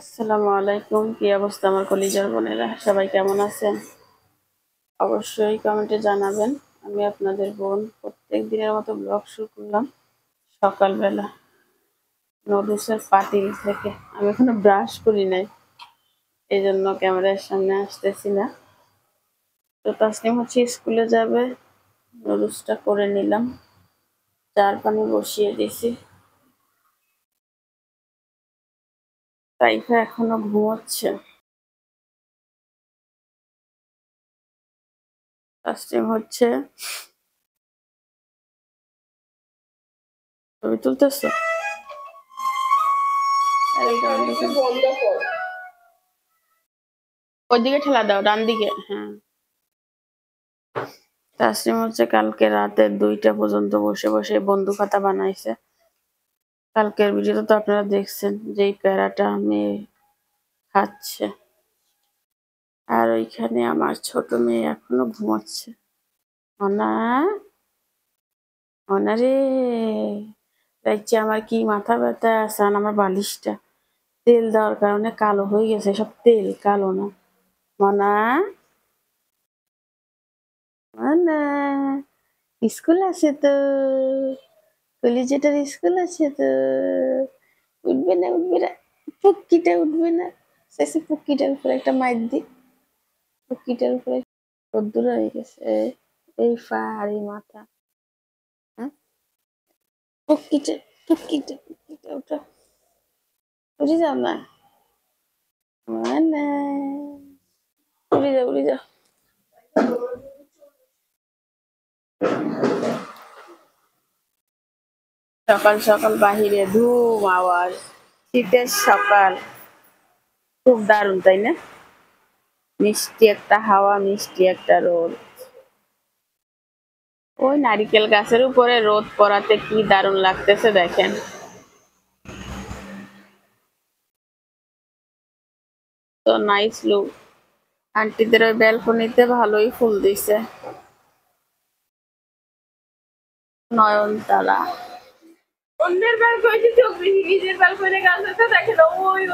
আসসালামু আলাইকুম। কি অবস্থা আমার কলিজার বোনেরা, সবাই কেমন আছেন? অবশ্যই কমেন্টে জানাবেন। আমি আপনাদের বোন প্রত্যেক দিনের মতো ব্লগ শুরু করলাম সকালবেলা নুডলসের পাতিল থেকে। আমি এখনো ব্রাশ করি নাই, এই জন্য ক্যামেরার সামনে আসতেছি না। তো তাসনিম হচ্ছে স্কুলে যাবে, নুডলসটা করে নিলাম, চার পানি বসিয়ে দিছি। তাইফা এখনো ঘুমোচ্ছে। তাসনিম হচ্ছে ছবি তুলতেছে। ওইদিকে ঠেলা দাও, ডান দিকে। হ্যাঁ, তাসনিম হচ্ছে কালকে রাতে 2টা পর্যন্ত বসে বসে বন্ধু খাতা বানাইছে। কালকের ভিডিওতে তো আপনারা দেখছেন যেই প্যারাটা মেয়ে খাচ্ছে। আর ওইখানে আমার ছোট মেয়ে এখনো ঘুমাচ্ছে। অনা, অনারে দেখছি আমার কি মাথা ব্যথা আছে। আর আমার বালিশটা তেল দেওয়ার কারণে কালো হয়ে গেছে, সব তেল কালো না। মনা, মনা, স্কুল আছে তো, কলিজাটার স্কুল আছে তো। উঠবে না, উঠবে না, পুক্কিটা উঠবে না। শেষে পুক্কিটার উপরে একটা মাইর দি, পুক্কিটার উপরে রোদ্দুর হয়ে গেছে। এই পা আর এই মাথা। হ্যাঁ, পুক্কিটা, পুক্কিটা, পুক্কিটা ওটা উড়ে যাও না, মানে উড়ে যাও, উড়ে যাও। সকাল সকাল বাহিরে ধুম আওয়াজ, শীতের সকাল, খুব দারুণ তাই না? মিষ্টি একটা হাওয়া, মিষ্টি একটা রোদ। ওই নারিকেল গাছের উপরে রোদ পড়াতে কি দারুণ লাগতেছে দেখেন। তো নাইস লুক। আন্টিদের ওই ব্যালকনিতে ভালোই ফুল দিছে। নয়নতারা। অন্যের ব্যালকনিতে চোখ নিজের ব্যালকনিতে গাছ আছে দেখেন।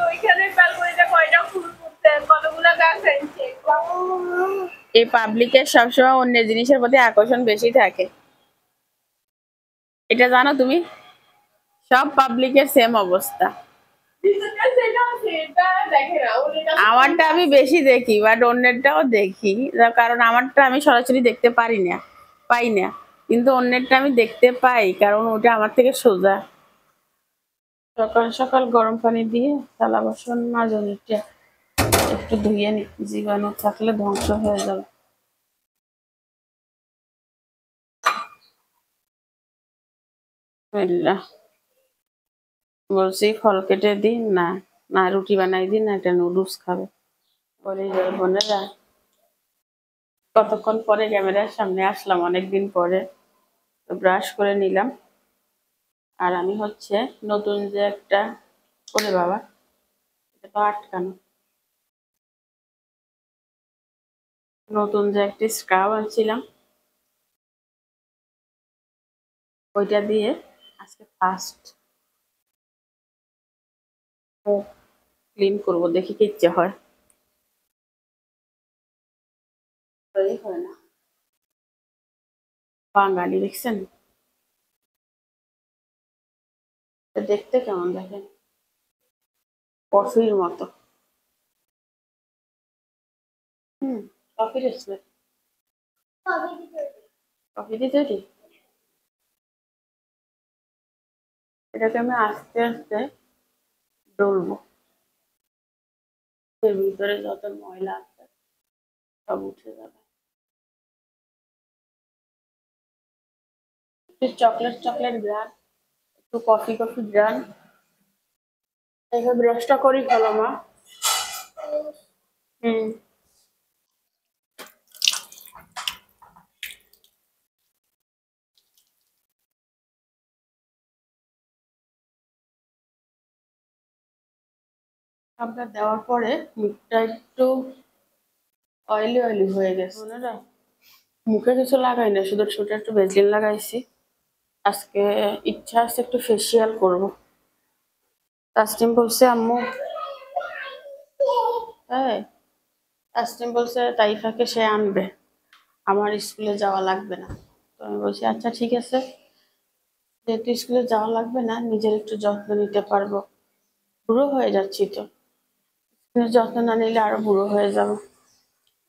ওইখানে ব্যালকনিতে কয়টা ফুল ফুটছে, কতগুলো গাছ আছে। এই পাবলিকের সবসময় অন্য জিনিসের প্রতি আকর্ষণ বেশি থাকে, এটা জানো তুমি? সব পাবলিকের সেম অবস্থা। আমারটা আমি বেশি দেখি, বাট অন্যেরটাও দেখি, কারণ আমারটা আমি সরাসরি দেখতে পাই না, কিন্তু অন্যেরটা আমি দেখতে পাই, কারণ ওটা আমার থেকে সোজা। সকাল সকাল গরম পানি দিয়ে থালা বাসন মাজনিটা একটু ধুয়ে নি, জীবাণু থাকলে ধ্বংস হয়ে যাবে। বলছি ফল কেটে দিন না, না রুটি বানাই দিন না, একটা নুডলস খাবে। বলে বোনেরা, কতক্ষণ পরে ক্যামেরার সামনে আসলাম, অনেকদিন পরে। তো ব্রাশ করে নিলাম। আর আমি হচ্ছে নতুন যে একটা, ওরে বাবা এটা তো আটকানো, নতুন যে একটা স্ক্রাব আনছিলাম, ওইটা দিয়ে আজকে ফার্স্ট ক্লিন করব, দেখি কি ইচ্ছে হয়। হয় না, বাঙালি দেখছেন দেখতে কেমন দেখেন, কফির মতো। কফির স্মেল, কফি দিয়ে তৈরি। এটাকে আমি আস্তে আস্তে ডলবো, এর ভিতরে যত ময়লা আছে সব উঠে যাবে। একটু চকলেট চকলেট গ্রান, একটু কফি কফি গ্রান। এইভাবে ব্রাশটা করি ভালো মা। হুম, আপনার দেওয়ার পরে মুখটা একটু অয়েলি অয়েলি হয়ে গেছে না, মুখে কিছু লাগাই না, শুধু ছোট একটু ভেজলিন লাগাইছি। আজকে ইচ্ছা আছে একটু ফেসিয়াল করব। তাসনিম বলছে আম্মু তাই তাসনিম বলছে তাইফাকে সে আনবে, আমার স্কুলে যাওয়া লাগবে না। তো আমি বলছি আচ্ছা ঠিক আছে, যেহেতু স্কুলে যাওয়া লাগবে না, নিজের একটু যত্ন নিতে পারবো, বুড়ো হয়ে যাচ্ছি তো, যত্ন না নিলে আরো বুড়ো হয়ে যাবো।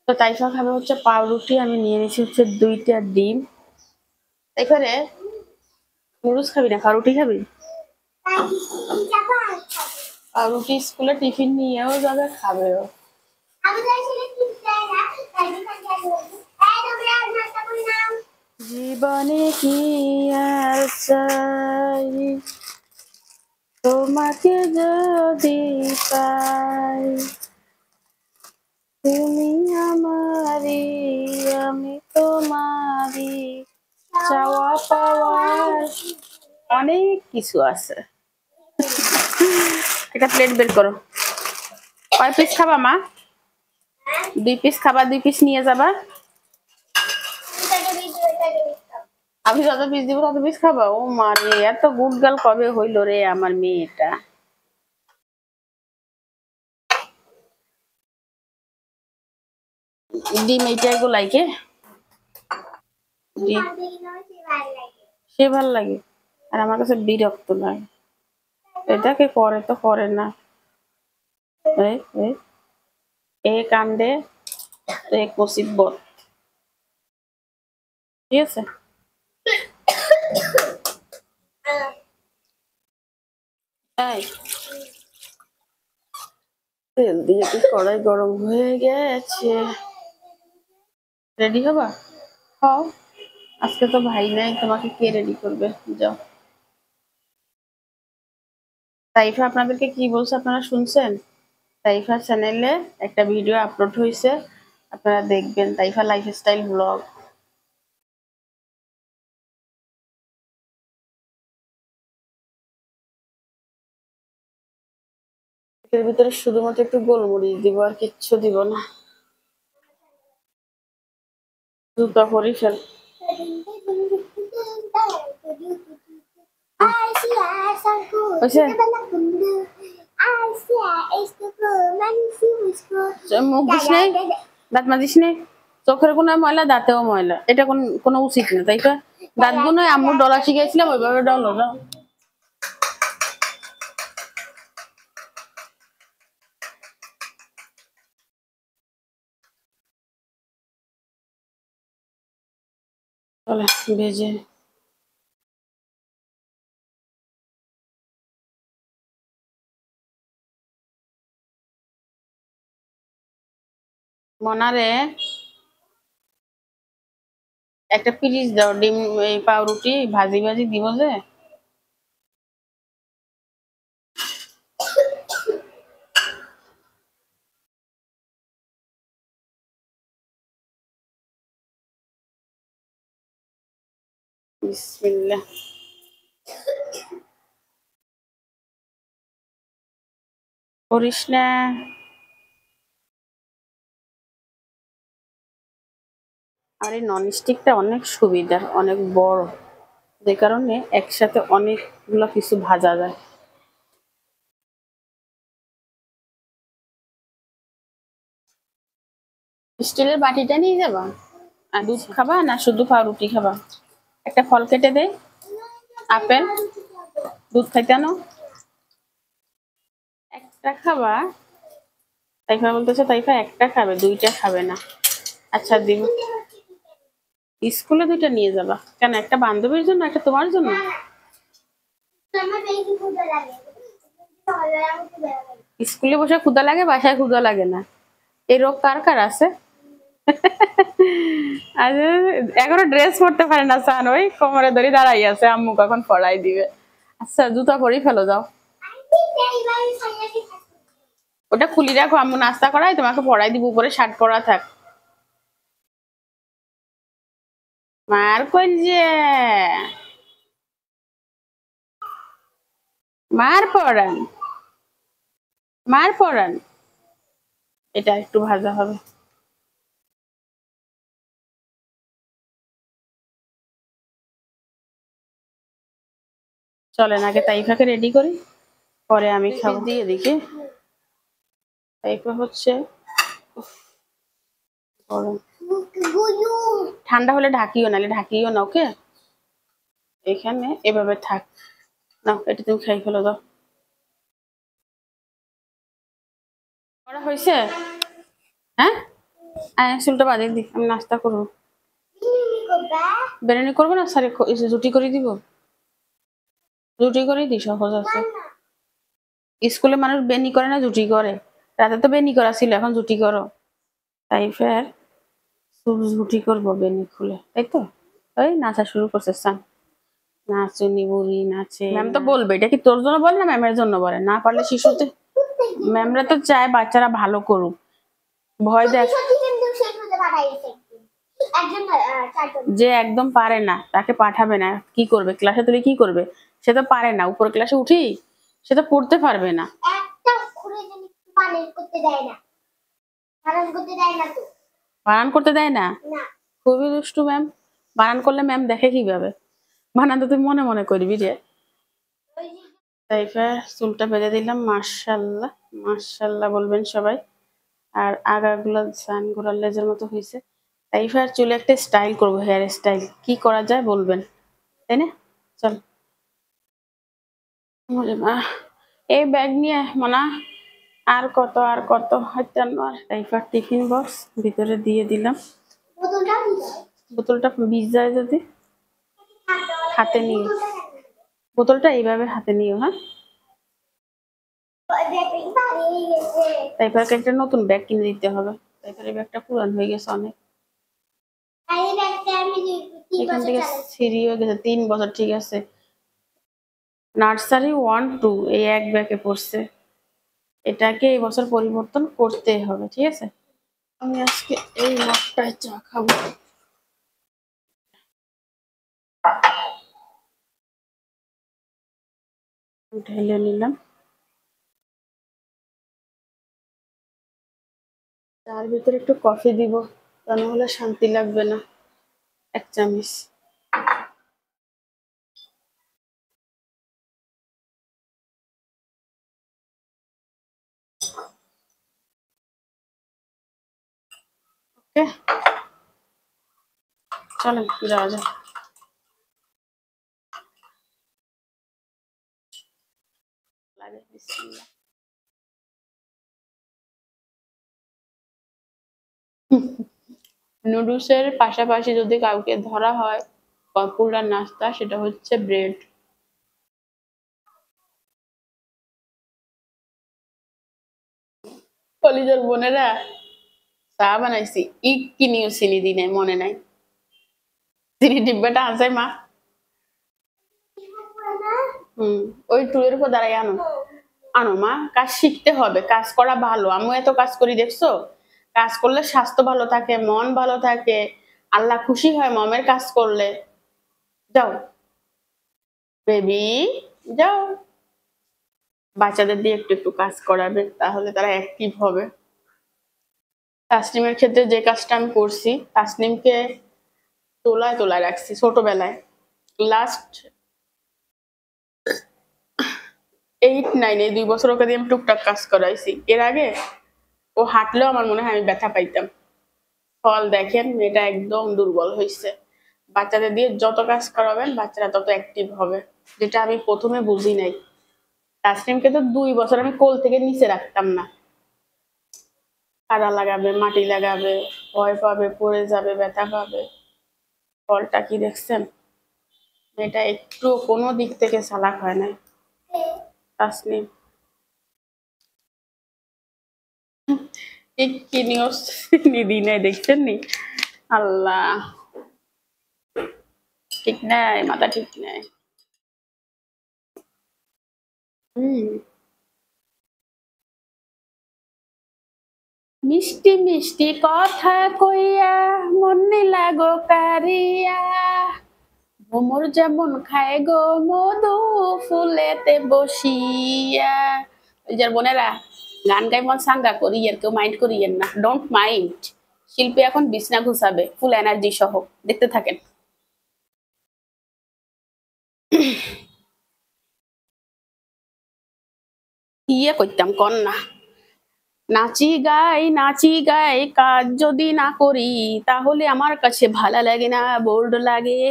তো তাইফা খাবে হচ্ছে পাউরুটি, আমি নিয়ে নিয়েছি হচ্ছে 2টা ডিম। এখানে নুডলস খাবি না, পাউরুটি খাবি? পাউরুটি স্কুলে টিফিন নিয়েও যাবে, খাবেও। জীবনে কি আর চাই, তোমাকে যদি পাই, তুমি আমারি, আমি তোমারি, চাওয়া পাওয়ার অনেক কিছু আছে। একটা প্লেট বের করো। কয় পিস খাবা মা? 2 পিস খাবা, 2 পিস নিয়ে যাবা। আমি যত পিস দিব তত পিস খাবা? ও মা রে, এত গুড গার্ল কবে হইলো রে আমার মেয়েটা। ডিম এইটা গুলাইকে সে ভাল লাগে, আর আমার কাছে বিরক্ত লাগে। এটাকে করে তো করে না, এ কান্দে এ মুসিবত, ঠিক আছে। এই তেল দিয়ে কি কড়াই গরম হয়ে গেছে, রেডি হবা? হও, আজকে তো ভাই নাই, তোমাকে কে রেডি করবে, যাও। তাইফা আপনাদেরকে কি বলছে আপনারা শুনছেন? তাইফা চ্যানেলে একটা ভিডিও আপলোড হয়েছে, আপনারা দেখবেন, তাইফা লাইফস্টাইল ব্লগ। এর ভিতরে শুধুমাত্র একটু গোলমরিচ দিব, আর কিচ্ছু দিব না। জুতা পরি ফেল। মুখ দিস নেই, দাঁত মাজিস নেই, চোখের কোনো ময়লা, দাঁতেও ময়লা, এটা কোনো উচিত না। তাই তো দাঁত গুলো আম্মুর ডলা শিখাইছিলাম, ওইভাবে ডলো না। চলে ভেজে মনারে একটা পিরিচ দাও, ডিম এই পাউরুটি ভাজি ভাজি দিব যে। বিসমিল্লাহ। করিস না। আর এই ননস্টিকটা অনেক সুবিধার, অনেক বড়, যে কারণে একসাথে অনেকগুলো কিছু ভাজা যায়। স্টিলের বাটিটা নিয়ে যাবা? আর দুধ খাবা না শুধু পাউরুটি খাবা? একটা ফল কেটে দে, আপেল, দুধ খাইতে আনো। একটা খাবা? তাইফা বলতেছে তাইফা একটা খাবে, 2টা খাবে না। আচ্ছা দিব। স্কুলে 2টা নিয়ে যাবা কেন? একটা বান্ধবীর জন্য, একটা তোমার জন্য। স্কুলে বসে ক্ষুধা লাগে, বাসায় ক্ষুধা লাগে না, এই রোগ কার কার আছে? আচ্ছা, এখনো ড্রেস পরতে পারে না সান, ওই কোমরে ধরে দাঁড়াই আছে, আম্মু কখন পড়াই দিবে। আচ্ছা জুতা পরেই ফেলো, যাও। ওটা খুলি রাখো, আম্মু নাস্তা করাই তোমাকে পড়াই দিব, উপরে শার্ট পরা থাক। মার কই যে, মার পড়ান, মার পড়ান। এটা একটু ভাজা হবে। চলেন আগে তাইফাকে রেডি করি, পরে আমি খাবো। দিয়ে দেখি তারপর হচ্ছে গরম, ঠান্ডা হলে ঢাকিও, নাহলে ঢাকিও না। ওকে, এখানে এভাবে থাক না, এটা তুমি খাই ফেলো দাও। করা হয়েছে? হ্যাঁ, চুলটা বাদে দি, আমি নাস্তা করবো। বিরিয়ানি করবো না, স্যার রুটি করে দিব, রুটি করে দিই, সহজ আছে। স্কুলে মানুষ বেনি করে না, রুটি করে। রাতে তো বেনি করা ছিল, এখন রুটি করো। তাই ফের রুটি করবো বেনি খুলে, তাই তো। ওই নাচা শুরু করছে সান, নাচুনি বুড়ি নাচে। ম্যাম তো বলবে এটা কি তোর জন্য বলে না ম্যামের জন্য বলে? না পারলে শিশুতে, ম্যামরা তো চায় বাচ্চারা ভালো করুক, ভয় দেখ। যে একদম পারে না তাকে পাঠাবে না, কি করবে? ক্লাসে তুলে কি করবে? সে তো পারে না, উপর ক্লাসে উঠি সে তো পড়তে পারবে না। বানান করতে দেয় না, খুবই দুষ্টু ম্যাম। বানান করলে ম্যাম দেখে কিভাবে? বানান তো তুই মনে মনে করবি রে। তাইফা চুলটা বেঁধে দিলাম, মাশাআল্লাহ মাশাআল্লাহ বলবেন সবাই। আর আগাগুলো সান ঘোরার লেজের মতো হয়েছে। তাইফার চুলে একটা স্টাইল করবো, হেয়ার স্টাইল। কি করা যায় বলবেন, তাই না? চল এই ব্যাগ নিয়ে মনা, আর কত আর কত তাইফার টিফিন বক্স ভিতরে দিয়ে দিলাম। বোতলটা ভিজ যায় যদি হাতে নিয়ে, বোতলটা এইভাবে হাতে নিও। হ্যাঁ, তাইফারকে একটা নতুন ব্যাগ কিনে দিতে হবে, তাইফারের ব্যাগটা পুরান হয়ে গেছে অনেক। এখান থেকে সিঁড়ি হয়ে গেছে 3 বছর, ঠিক আছে। নার্সারি 1 2 এই এক ব্যাগে পড়ছে, এটাকে এই বছর পরিবর্তন করতে হবে, ঠিক আছে। আমি আজকে এই মগটায় চা খাবো। ঢেলে নিলাম, তার ভিতরে একটু কফি দিব, তা নাহলে শান্তি লাগবে না। 1 চামচ। ওকে, চলেন যাওয়া যাক। লাগে বিসমিল্লাহ। নুডলসের পাশাপাশি যদি কাউকে ধরা হয় পপুলার নাস্তা, সেটা হচ্ছে ব্রেড। কলিজার বোনেরা, চা বানাইছি, কিনিও চিনি দি নাই, মনে নাই। চিনি ডিব্বাটা আছে মা। ওই টুলের উপর দাঁড়াই আনো, আনো মা। কাজ শিখতে হবে, কাজ করা ভালো। আমি এত কাজ করি দেখছো? কাজ করলে স্বাস্থ্য ভালো থাকে, মন ভালো থাকে, আল্লাহ খুশি হয় মমের কাজ করলে। যাও বেবি, যাও। বাচ্চাদের দিয়ে একটু একটু কাজ করাবে, তাহলে তারা অ্যাক্টিভ হবে। তাসনিমের ক্ষেত্রে যে কাজটা আমি করছি, তাসনিমকে তোলায় তোলায় রাখছি ছোটবেলায়। লাস্ট 8 9 এই 2 বছর ওকে দিয়ে আমি টুকটাক কাজ করাইছি। এর আগে ও হাঁটলেও আমার মনে হয় আমি ব্যথা পাইতাম। ফল দেখেন, মেয়েটা একদম দুর্বল হয়েছে। বাচ্চাদের দিয়ে যত কাজ করাবেন বাচ্চারা তত অ্যাক্টিভ হবে, যেটা আমি প্রথমে বুঝি নাই। তাসনিমকে তো 2 বছর আমি কোল থেকে নিচে রাখতাম না। কাদা লাগাবে, মাটি লাগাবে, ভয় পাবে, পড়ে যাবে, ব্যথা পাবে। ফলটা কি দেখছেন? মেয়েটা একটু কোনো দিক থেকে চালাক হয় নাই। তাসনিম কি নিউজ নিদি নাই, দেখছেন নি? আল্লাহ, ঠিক নাই, মাথা ঠিক নাই। মিষ্টি মিষ্টি কথা কইয়া মন নিলা গো কারিয়া, ভ্রমর যেমন খায় গো মধু ফুলেতে বসিয়া। ওই যার বোনেরা, গান গাই মন সাঙ্গা করি, আর কেউ মাইন্ড করিয়েন না, ডোন্ট মাইন্ড। শিল্পী এখন বিছনা ঘুষাবে ফুল এনার্জি সহ, দেখতে থাকেন। ইয়ে করতাম কন না, নাচি গাই কাজ যদি না করি তাহলে আমার কাছে ভালো লাগে না, বোর্ড লাগে।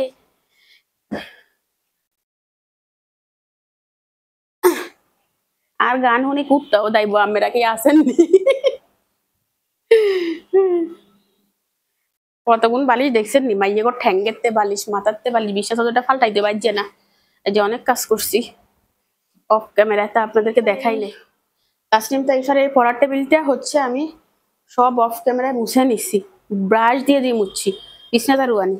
আর গান শুনি কুত্তাও দাইব, আমরা কি আসেননি? কতগুণ বালিশ দেখছেন নি? মাইয়ে গো ঠ্যাঙ্গেরতে বালিশ, মাথারতে বালিশ, বিশ্বাস ওটা ফাল্টাইতে পারছে না। এই যে অনেক কাজ করছি অফ ক্যামেরায়, তা আপনাদেরকে দেখাই নাই। তাসনিম তাইফারের পড়ার টেবিলটা হচ্ছে আমি সব অফ ক্যামেরায় মুছে নিচ্ছি, ব্রাশ দিয়ে দিয়ে মুছছি, বিছনাটা রুয়ানি।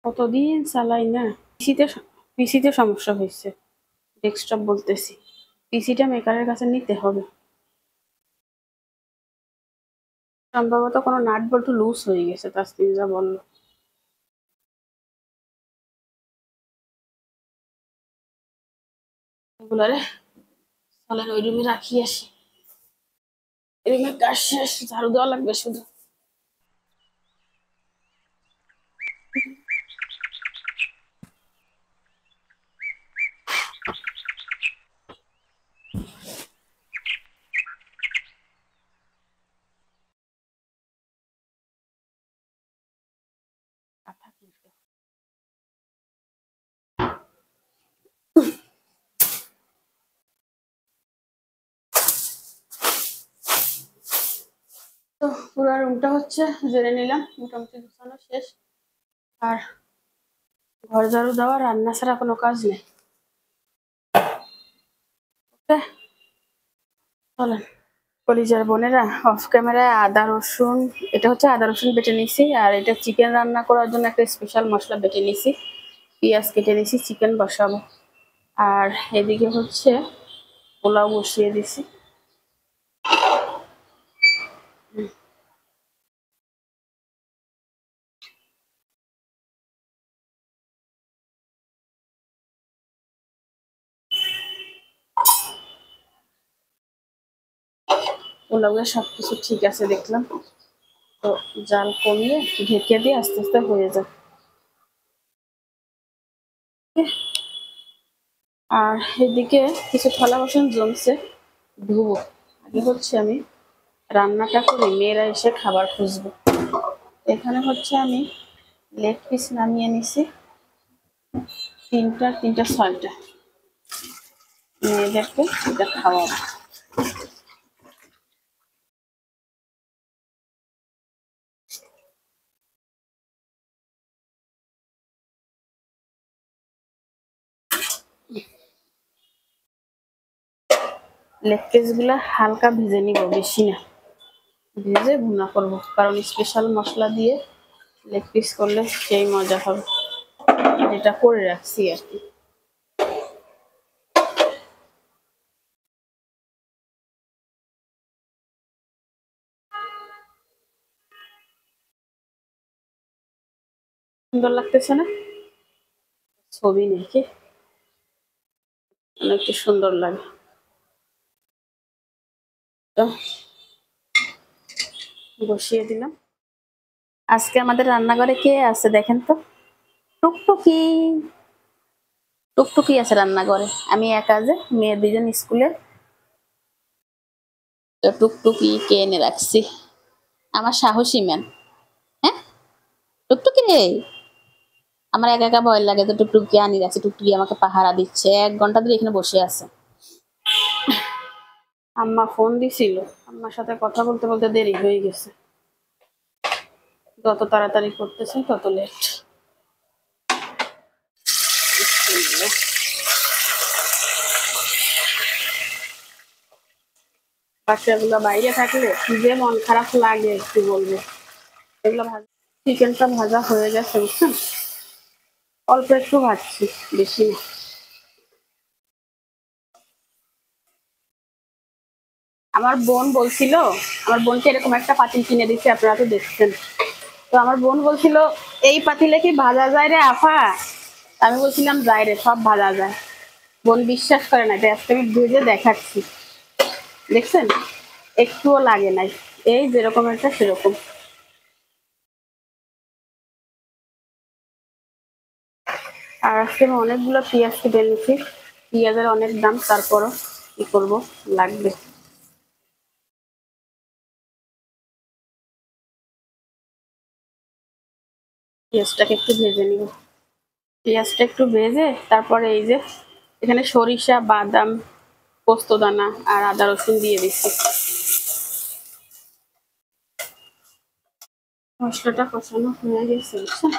কতদিন চালাই না। পিসিতে সমস্যা হয়েছে, ডেস্কটপ বলতেছি, পিসিটা মেকারের কাছে নিতে হবে। সম্ভবত কোনো নাট বল্টু লুজ হয়ে গেছে, তাসনিম যা বললো। এগুলারে চলেন ওই রুমে রাখি আসি, রুমের কাজ শেষ, ঝাড়ু দেওয়া লাগবে শুধু। তো পুরো রুমটা হচ্ছে জেনে নিলাম, মোটামুটি গুছানো শেষ। আর ঘর ঝাড়ু দেওয়া, রান্না ছাড়া কোনো কাজ নেই। ওকে চলেন। কলিজার বোনেরা, অফ ক্যামেরায় আদা রসুন, এটা হচ্ছে আদা রসুন বেটে নিছি, আর এটা চিকেন রান্না করার জন্য একটা স্পেশাল মশলা বেটে নিছি, পেঁয়াজ কেটে নিছি, চিকেন বসাবো। আর এদিকে হচ্ছে পোলাও বসিয়ে দিছি। পোলাওয়ে সবকিছু ঠিক আছে দেখলাম, তো জাল কমিয়ে ঢেকে দিয়ে আস্তে আস্তে হয়ে যায়। আর এদিকে কিছু থালা বাসন জমছে, ধুবো। আগে হচ্ছে আমি রান্নাটা করি, মেয়েরা এসে খাবার খুঁজবে। এখানে হচ্ছে আমি লেগ পিস নামিয়ে নিছি, তিনটা 6টা, মেয়েদেরকে এটা খাওয়াবো। লেগ পিস গুলা হালকা ভেজে নিব, বেশি না, ভেজে ভুনা করবো, কারণ স্পেশাল মশলা দিয়ে লেগ পিস করলে সেই মজা হবে, যেটা করে রাখছি আর কি। সুন্দর লাগতেছে না? ছবি দেখে অনেকটা সুন্দর লাগে। তো বসিয়ে দিলাম। আজকে আমাদের রান্নাঘরে কে আছে দেখেন তো? টুকটুকি, টুকটুকি আছে রান্নাঘরে, আমি একা, যে মেয়ে দুজন স্কুলে, তো টুকটুকি কে এনে রাখছি, আমার সাহসী ম্যান। হ্যাঁ টুকটুকি রে, আমার একা একা ভয় লাগে, তো টুকটুকি আনি রাখছি, টুকটুকি আমাকে পাহারা দিচ্ছে, 1 ঘন্টা ধরে এখানে বসে আছে। আম্মা ফোন দিছিল, আম্মার সাথে কথা বলতে বলতে দেরি হয়ে গেছে, যত তাড়াতাড়ি করতেছি তত লেট। বাচ্চাগুলো বাইরে থাকলে কি যে মন খারাপ লাগে কি বলবো। এগুলো ভাজা, চিকেনটা ভাজা হয়ে গেছে বুঝছেন, অল্প একটু ভাজছি, বেশি না। আমার বোন বলছিল, আমার বোনকে এরকম একটা পাতিল কিনে দিচ্ছে, আপনারা তো দেখছেন, তো আমার বোন বলছিল এই পাতিলে কি ভাজা যায় রে আফা, আমি বলছিলাম যায় রে, সব ভাজা যায়। বোন বিশ্বাস করে না, আজকে আমি ভেজে দেখাচ্ছি, দেখছেন একটুও লাগে নাই, এই যেরকম একটা সেরকম। আর আজকে আমি অনেকগুলো পেঁয়াজ কেটে নিয়েছি, পেঁয়াজের অনেক দাম, তারপরও কি করব, লাগবে। পেঁয়াজটাকে একটু ভেজে নিব, পেঁয়াজটা একটু ভেজে তারপরে এই যে এখানে সরিষা, বাদাম, পোস্তদানা আর আদা রসুন দিয়ে দিচ্ছি। মশলাটা কষানো হয়ে গেছে, বুঝছেন,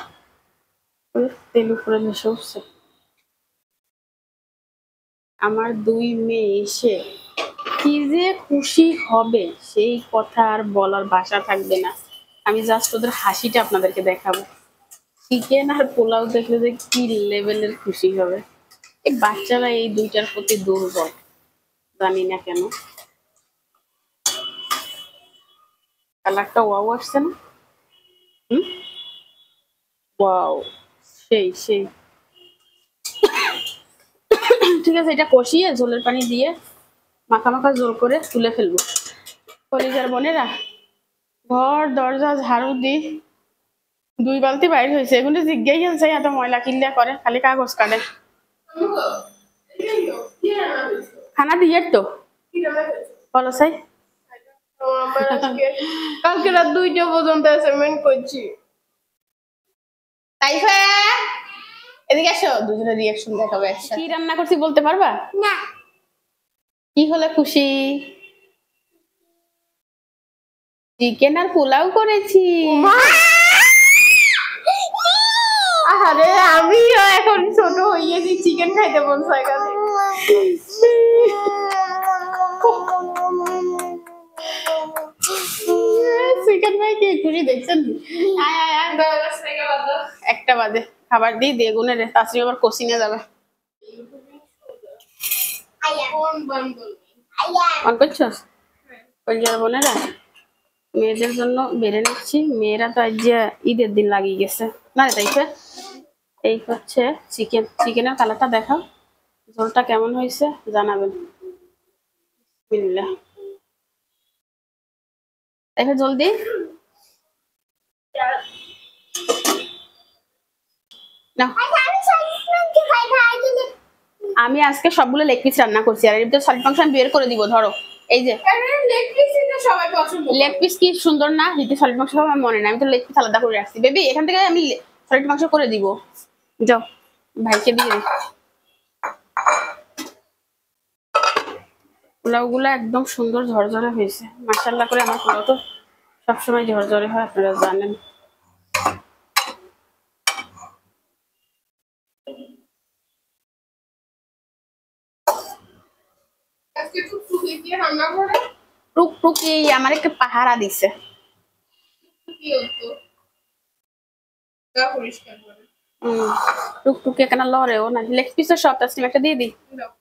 তেল উপরে ভেসে উঠছে। আমার দুই মেয়ে এসে কি যে খুশি হবে সেই কথা আর বলার ভাষা থাকবে না। আমি জাস্ট ওদের হাসিটা আপনাদেরকে দেখাবো। চিকেন আর পোলাও দেখলে যে কি লেভেলের খুশি হবে। এই বাচ্চারা এই দুইটার প্রতি দুর্বল, জানি না কেন। কালারটা ওয়াও আসছে না? হুম, ওয়াও, সেই সেই। ঠিক আছে, এটা কষিয়ে ঝোলের পানি দিয়ে মাখা মাখা ঝোল করে তুলে ফেলবো। কলিজার বোনেরা, ঘর দরজা ঝাড়ু দি 2 বালতি বাইর হয়েছে, এগুলো জিজ্ঞাই আছে এত ময়লা কিল্লা করে, খালি কাগজ কাটে। খানা দিয়ে তো বলো সাই। কালকে রাত 2টা পর্যন্ত অ্যাসাইনমেন্ট করছি। তাইফা, এদিকে আসো, দুজনের রিয়াকশন দেখাবো একসাথে। কি রান্না করছি বলতে পারবা? না। কি হলে খুশি? চিকেন আর পোলাও করেছি। আরে আমিও এখন ছোট হইয়েছি, চিকেন খাইতে মন চায় কাছে। চিকেন ভাই কি খুশি দেখছেন? আয় আয় আয়, 1টা বাজে, খাবার দিই দিয়ে গুনে রে, তাছাড়া আবার কোচিনে যাবে। অন করছস? কলিজার বোনেরা, মেয়েদের জন্য বেড়ে নিচ্ছি। মেয়েরা তো আজ যে ঈদের দিন লাগিয়ে গেছে না রে, তাইছে। এই হচ্ছে চিকেন, চিকেনের কালারটা দেখাও, ঝোলটা কেমন হয়েছে জানাবেন। বিসমিল্লাহ, দেখো জলদি। নাও, আমি আজকে সবগুলো লেগ পিস রান্না করছি, আর এর ভিতরে সলিড মাংস আমি বের করে দিব। ধরো এই যে লেগ পিসটা সবাই পছন্দ করে। লেগ পিস কি সুন্দর না, যদি সলিড মাংস হবে আমার মনে নাই, আমি তো লেগ পিস আলাদা করে রাখছি। বেবি এখান থেকে আমি সলিড মাংস করে দিব, যাও ভাইকে দিয়ে। পোলাও গুলো একদম সুন্দর ঝরঝরে হয়েছে, মাশাআল্লাহ করে। আমার পোলাও তো সবসময় ঝরঝরে হয়, আপনারা জানেন। আজকে তো ফুলি দিয়ে রান্না করে টুক টুকি আমার একটা পাহারা দিছে। কি হতো, গা পরিষ্কার করে টুক টুকি কেন লড়েও না, লেগ পিসের সব তাসলিম একটা দিয়ে দিই। দাও।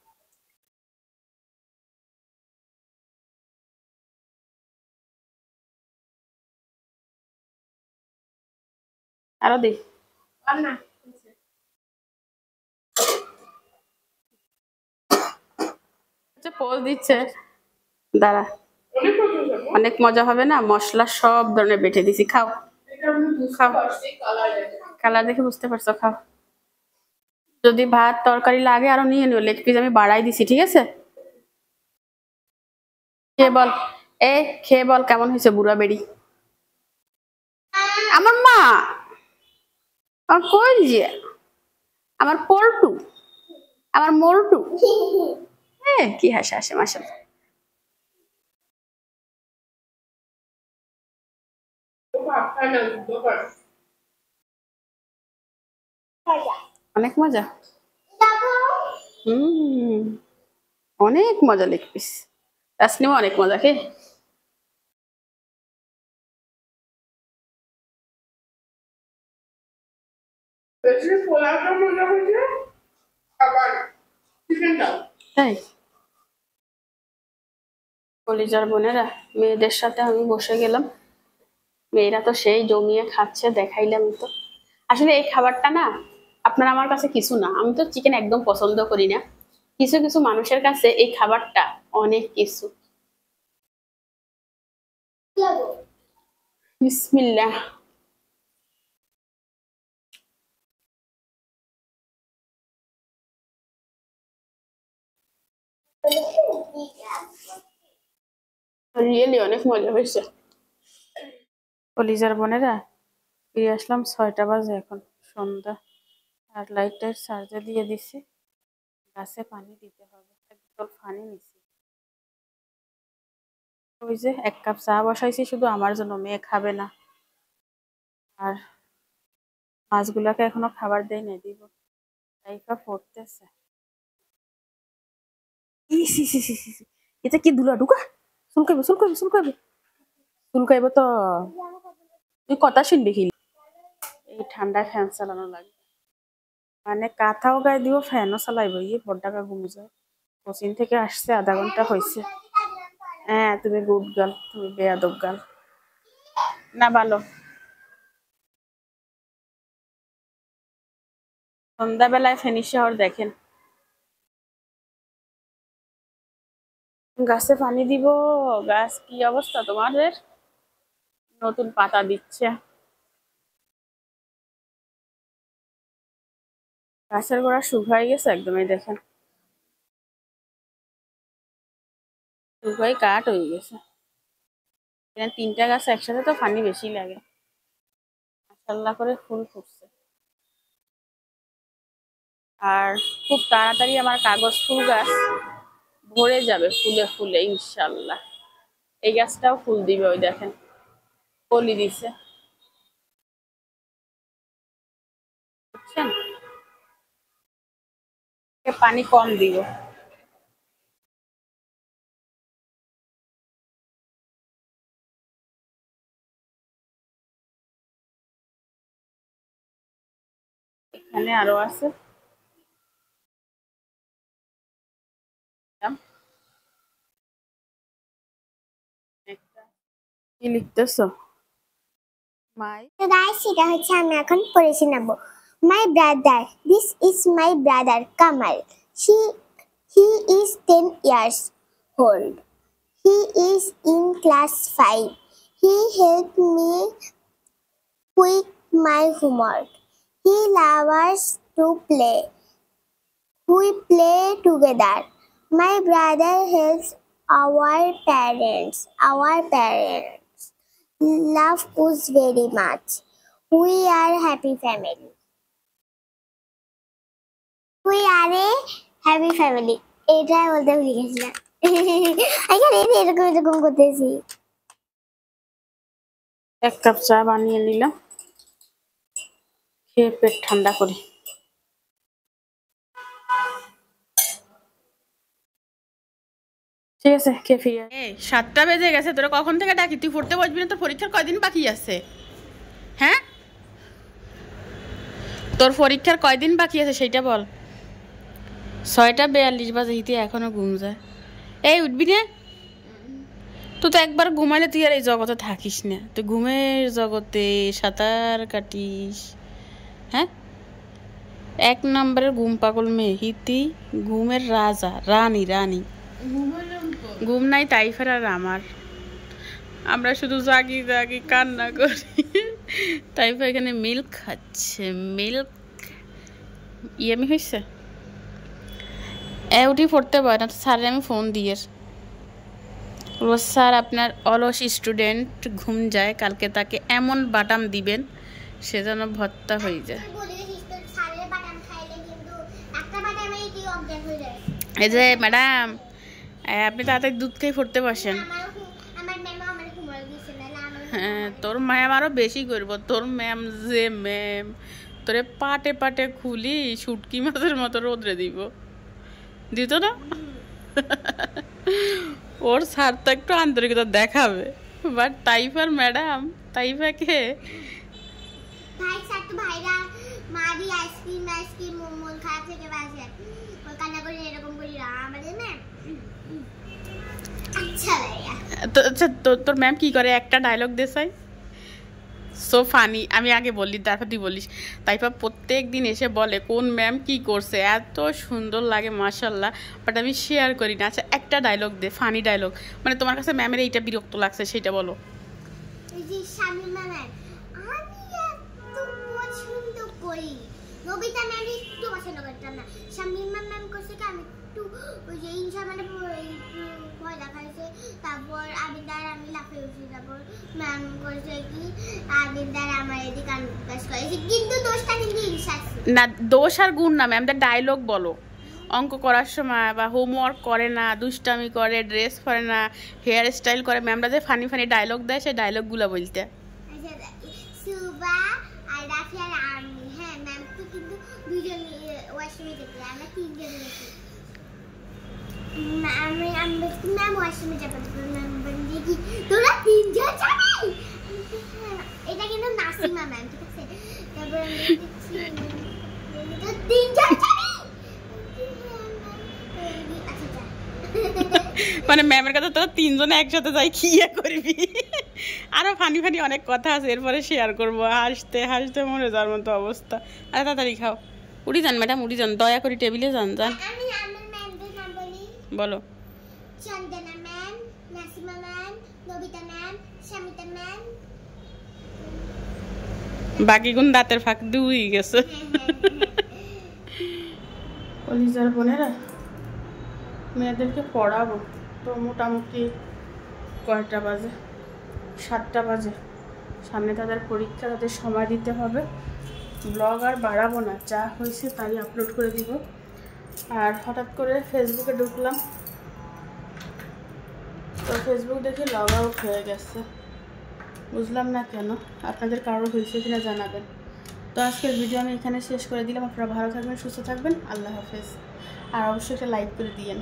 আরো দিই, আর না পোজ দিচ্ছে, দাঁড়া। অনেক প্রশংসা। অনেক মজা হবে না, মশলা সব ধরনের বেটে দিছি, খাও। এটা আমি বুঝতে খাও, পারছি কালার দেখে। কালার দেখে বুঝতে পারছো, খাও। যদি ভাত তরকারি লাগে আরো নিয়ে নিও, লেগ পিস আমি বাড়াই দিছি, ঠিক আছে। খেয়ে বল, এ খেয়ে বল কেমন হয়েছে বুড়া বেড়ি। আমার মা, আমার কই যে, আমার পল্টু, আমার মোল্টু। হ্যাঁ, কি হাসি হাসে মাশাআল্লাহ। ও ভাত খায় না, যুদ্ধ করে। অনেক মজা, হম, অনেক মজা লেগ পিস। তাসনিমও অনেক মজা খেয়ে। বেশি পোলাওটা মজা হয়েছে, আবার চিকেনটাও। তাই কলিজার বোনেরা, মেয়েদের সাথে আমি বসে গেলাম মেয়েরা তো সেই জমিয়ে খাচ্ছে, দেখাইলাম তো। আসলে এই খাবারটা না আপনার আমার কাছে কিছু না, আমি তো চিকেন একদম পছন্দ করি না, কিছু কিছু মানুষের কাছে এই খাবারটা অনেক কিছু। বিসমিল্লাহ। রিয়েলি অনেক মজা হয়েছে। কলিজার বোনেরা, ফিরে আসলাম 6টা বাজে এখন, সন্ধ্যা। আর লাইটটা চার্জে দিয়ে দিছি, গাছে পানি দিতে হবে। এক বোতল পানি নিছি। ওই যে 1 কাপ চা বসাইছি শুধু আমার জন্য, মেয়ে খাবে না। আর মাছগুলাকে এখনো খাবার দেই নাই, দিব। টাইফা পড়তেছে। ইস ইস ইস ইস ইস। এটা কি দুলা ঢুকা? চুলকাইব চুলকাইব চুলকাইব চুলকাইব তো। তুই কথা শুনবি কি? এই ঠান্ডায় ফ্যান চালানো লাগবে, মানে কাঁথাও গায়ে দিব, ফ্যানও চালাইব। ইয়ে বড্ডাকা ঘুম যায়। কোচিং থেকে আসছে, আধা ঘন্টা হয়েছে। হ্যাঁ, তুমি গুড গার্ল, তুমি বেয়াদব গার্ল না। ভালো। সন্ধ্যাবেলায় ফেনী শহর দেখেন। গাছে পানি দিব। গাছ কি অবস্থা তোমাদের? নতুন পাতা দিচ্ছে। গাছের গোড়া শুকাই গেছে একদম, এই দেখেন, শুকাই কাঠ হয়ে গেছে। এখানে 3টা গাছ একসাথে তো পানি বেশি লাগে। মাশাআল্লাহ করে ফুল ফুটছে। আর খুব তাড়াতাড়ি আমার কাগজ ফুল গাছ ভরে যাবে ফুলে ফুলে ইনশাল্লাহ। এই গাছটাও ফুল দিবে, ওই দেখেন কলি দিছে, বুঝছেন? পানি কম দিব। এখানে আরো আছে। কি লিখতেছো? মাই তো গাইস, এটা হচ্ছে আমি এখন পড়ে শোনাবো। My brother, this is my brother Kamal. He is 10 years old. He is in class 5. He helped me with my homework. He loves to play. We play together. My brother helps our parents. Love us very much. We are happy family. We are a happy family. এটাই বলতে ভুলে গেছিলাম। এখানে এরকম এরকম করতেছি। 1 cup চা বানিয়ে নিলাম, খেয়ে পেট ঠান্ডা করি। ঠিক আছে, খেয়ে ফিরে। 7টা বেজে গেছে, তোরা কখন থেকে ডাকি? তুই পড়তে বসবি না? তোর পরীক্ষার কয়দিন বাকি আছে? হ্যাঁ, তোর পরীক্ষার কয়দিন বাকি আছে সেইটা বল। 6টা 42 বাজে, হিতে এখনো ঘুম যায়। এই উঠবি না? তুই তো একবার ঘুমাইলে তুই আর এই জগতে থাকিস না, তুই ঘুমের জগতে সাঁতার কাটিস। হ্যাঁ, 1 নম্বরের ঘুম পাগল মেয়ে হিতি, ঘুমের রাজা, রানী রানী। ঘুম নাই টাইফের আর আমার, আমরা শুধু জাগি জাগি কান্না করি। টাইফা এখানে মিল্ক খাচ্ছে, মিল্ক ইয়ামি হয়েছে। উঠি পড়তে পারে না, স্যারে আমি ফোন দিয়ে, স্যার আপনার অলস স্টুডেন্ট ঘুম যায়, কালকে তাকে এমন বাটাম দিবেন সে যেন ভর্তা হয়ে যায়। এই যে ম্যাডাম, আপনি তাড়াতাড়ি দুধ খেয়ে পড়তে বসেন। হ্যাঁ, তোর ম্যাম আরো বেশি করব। তোর ম্যাম যে ম্যাম, তোরে পাটে পাটে খুলি শুটকি মাছের মতো রোদ্রে দিব, দিত না? ওর স্যার তো একটু আন্তরিকতা দেখাবে, বাট টাইফার ম্যাডাম, টাইফাকে তোর ম্যাম কি করে? একটা ডায়লগ দেশাই, সো ফানি। আমি আগে বললি তারপর তুই বলিস। তাইপা প্রত্যেক দিন এসে বলে কোন ম্যাম কি করছে, এত সুন্দর লাগে মাশাল্লাহ, বাট আমি শেয়ার করি না। আচ্ছা একটা ডায়লগ দে, ফানি ডায়লগ, মানে তোমার কাছে ম্যামের এইটা বিরক্ত লাগছে সেটা বলো। এই যে শামিমা ম্যাম, আমি এত পছন্দ করি, নবিতা ম্যাম একটু পছন্দ করতাম না। শামিমা ম্যাম করছে কি আমি একটু ওই যে ইনশা মানে ভয় দেখাইছে, তারপর আবিদার আমি লাফিয়ে উঠছি, তারপর ম্যাম করছে কি আবিদার আমার এদিকে কান প্রকাশ করেছে, কিন্তু দোষটা কিন্তু ইনশা না, দোষ আর গুণ না, ম্যামটা ডায়লগ বলো। অঙ্ক করার সময় বা হোমওয়ার্ক করে না, দুষ্টামি করে, ড্রেস পরে না, হেয়ার স্টাইল করে, ম্যামরা যে ফানি ফানি ডায়লগ দেয় সেই ডায়লগগুলো বলতে। সুবা আর রাফি আর আমি, হ্যাঁ ম্যাম তো কিন্তু দুজন ওয়াশরুমে যেতে, আমরা তিনজন গেছি। আমি বলছি ম্যাম ওয়াশরুমে যাবো, ম্যাম বলছি কি তোরা তিনজন যাবি, এটা কিন্তু নাসিমা ম্যাম, ঠিক আছে। তারপর আমি দেখছি তো তিনজন যাবি, আচ্ছা যা। মানে ম্যামের কাছে তোরা তিনজনে একসাথে যাই কি করবি। আরো ফানি ফানি অনেক কথা আছে, এরপরে শেয়ার করবো। হাসতে হাসতে মরে যাওয়ার মতো অবস্থা। আরে তাড়াতাড়ি খাও, উড়ি যান ম্যাডাম, উড়ি যান, দয়া করে টেবিলে যান যান। আমি আমার ম্যামদের নাম বলি, বলো। Chandana ma'am, Nasima ma'am, Nabita ma'am, Shamita ma'am. বাকি গুণ দাঁতের ফাঁক দুই গেছে। কলিজার বোনেরা, মেয়েদেরকে পড়াবো তো মোটামুটি কয়টা বাজে, 7টা বাজে। সামনে তাদের পরীক্ষা, তাদের সময় দিতে হবে। ব্লগ আর বাড়াবো না, যা হয়েছে তাই আপলোড করে দিব। আর হঠাৎ করে ফেসবুকে ঢুকলাম, তো ফেসবুক দেখে লগ আউট হয়ে গেছে, বুঝলাম না কেন। আপনাদের কারো হয়েছে কিনা জানাবেন। তো আজকের ভিডিও আমি এখানে শেষ করে দিলাম। আপনারা ভালো থাকবেন, সুস্থ থাকবেন, আল্লাহ হাফেজ। আর অবশ্যই একটা লাইক করে দিয়েন।